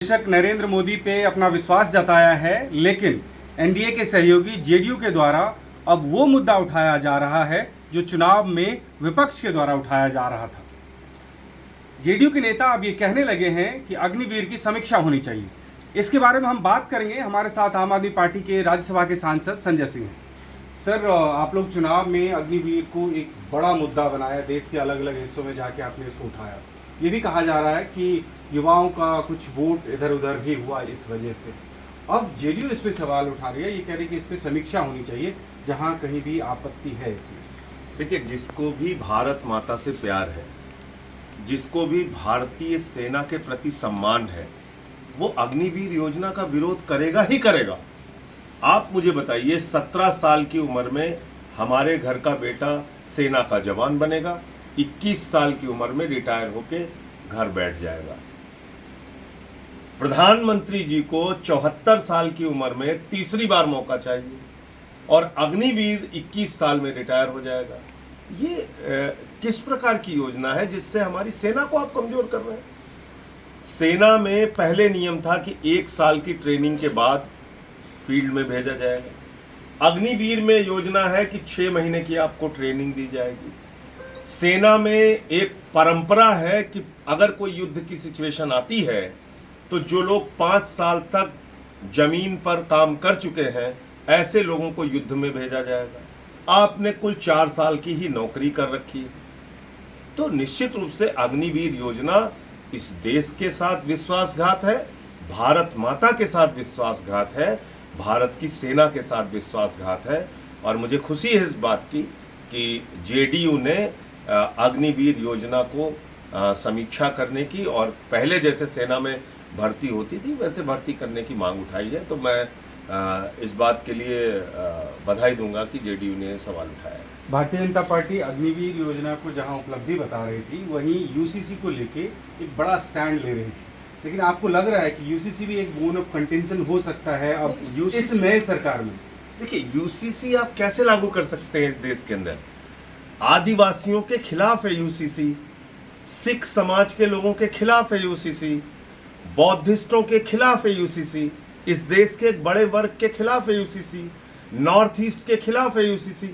बेशक नरेंद्र मोदी पे अपना विश्वास जताया है, लेकिन एनडीए के सहयोगी जेडीयू के द्वारा अब वो मुद्दा उठाया जा रहा है जो चुनाव में विपक्ष के द्वारा उठाया जा रहा था। जेडीयू के नेता अब ये कहने लगे हैं कि अग्निवीर की समीक्षा होनी चाहिए। इसके बारे में हम बात करेंगे। हमारे साथ आम आदमी पार्टी के राज्यसभा के सांसद संजय सिंह हैं। सर, आप लोग चुनाव में अग्निवीर को एक बड़ा मुद्दा बनाया, देश के अलग अलग हिस्सों में जाके आपने इसको उठाया। ये भी कहा जा रहा है कि युवाओं का कुछ वोट इधर उधर भी हुआ इस वजह से। अब जेडीयू इस पे सवाल उठा रही है, ये कह रही है कि इस पे समीक्षा होनी चाहिए, जहां कहीं भी आपत्ति है इसमें। देखिए, जिसको भी भारत माता से प्यार है, जिसको भी भारतीय सेना के प्रति सम्मान है, वो अग्निवीर योजना का विरोध करेगा ही करेगा। आप मुझे बताइए, 17 साल की उम्र में हमारे घर का बेटा सेना का जवान बनेगा, 21 साल की उम्र में रिटायर होके घर बैठ जाएगा। प्रधानमंत्री जी को 74 साल की उम्र में तीसरी बार मौका चाहिए और अग्निवीर 21 साल में रिटायर हो जाएगा। ये किस प्रकार की योजना है जिससे हमारी सेना को आप कमजोर कर रहे हैं? सेना में पहले नियम था कि 1 साल की ट्रेनिंग के बाद फील्ड में भेजा जाएगा। अग्निवीर में योजना है कि 6 महीने की आपको ट्रेनिंग दी जाएगी। सेना में एक परंपरा है कि अगर कोई युद्ध की सिचुएशन आती है तो जो लोग 5 साल तक जमीन पर काम कर चुके हैं, ऐसे लोगों को युद्ध में भेजा जाएगा। आपने कुल 4 साल की ही नौकरी कर रखी है, तो निश्चित रूप से अग्निवीर योजना इस देश के साथ विश्वासघात है, भारत माता के साथ विश्वासघात है, भारत की सेना के साथ विश्वासघात है। और मुझे खुशी है इस बात की कि जेडीयू ने अग्निवीर योजना को समीक्षा करने की और पहले जैसे सेना में भर्ती होती थी वैसे भर्ती करने की मांग उठाई है। तो मैं इस बात के लिए बधाई दूंगा कि जेडीयू ने सवाल उठाया है। भारतीय जनता पार्टी अग्निवीर योजना को जहां उपलब्धि बता रही थी, वहीं यूसीसी को लेके एक बड़ा स्टैंड ले रही थी। लेकिन आपको लग रहा है कि यूसीसी भी एक बोन ऑफ कंटेंशन हो सकता है अब इस नए सरकार में? देखिए, यूसीसी आप कैसे लागू कर सकते हैं इस देश के अंदर? आदिवासियों के खिलाफ है यूसीसी, सिख समाज के लोगों के खिलाफ है यूसीसी, बौद्धिस्टों के खिलाफ है यूसीसी, इस देश के एक बड़े वर्ग के खिलाफ है यूसीसी, नॉर्थ ईस्ट के खिलाफ है यूसीसी।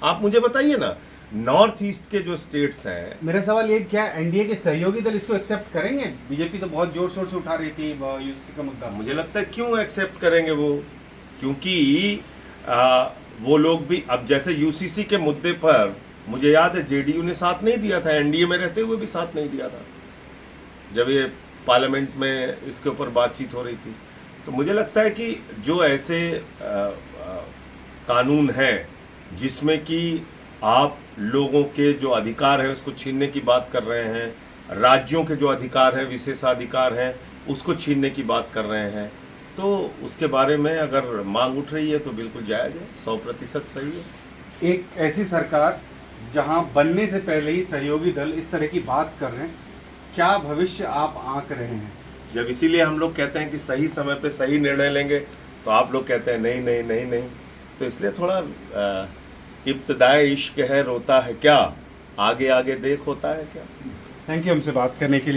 आप मुझे बताइए ना, नॉर्थ ईस्ट के जो स्टेट्स हैं। मेरा सवाल ये, क्या एनडीए के सहयोगी दल इसको एक्सेप्ट करेंगे? बीजेपी तो बहुत जोर शोर से उठा रही थी यूसीसी का मुद्दा। मुझे लगता है क्यों एक्सेप्ट करेंगे वो, क्योंकि वो लोग भी अब जैसे यूसीसी के मुद्दे पर मुझे याद है जेडीयू ने साथ नहीं दिया था, एनडीए में रहते हुए भी साथ नहीं दिया था जब ये पार्लियामेंट में इसके ऊपर बातचीत हो रही थी। तो मुझे लगता है कि जो ऐसे कानून हैं जिसमें कि आप लोगों के जो अधिकार है उसको छीनने की बात कर रहे हैं, राज्यों के जो अधिकार हैं, विशेषाधिकार हैं, उसको छीनने की बात कर रहे हैं, तो उसके बारे में अगर मांग उठ रही है तो बिल्कुल जायज़ है, 100% सही है। एक ऐसी सरकार जहां बनने से पहले ही सहयोगी दल इस तरह की बात कर रहे हैं, क्या भविष्य आप आंक रहे हैं? जब इसीलिए हम लोग कहते हैं कि सही समय पे सही निर्णय लेंगे, तो आप लोग कहते हैं नहीं नहीं नहीं नहीं, तो इसलिए थोड़ा इब्तिदाए इश्क है रोता है क्या, आगे आगे देख होता है क्या। थैंक यू हमसे बात करने के लिए।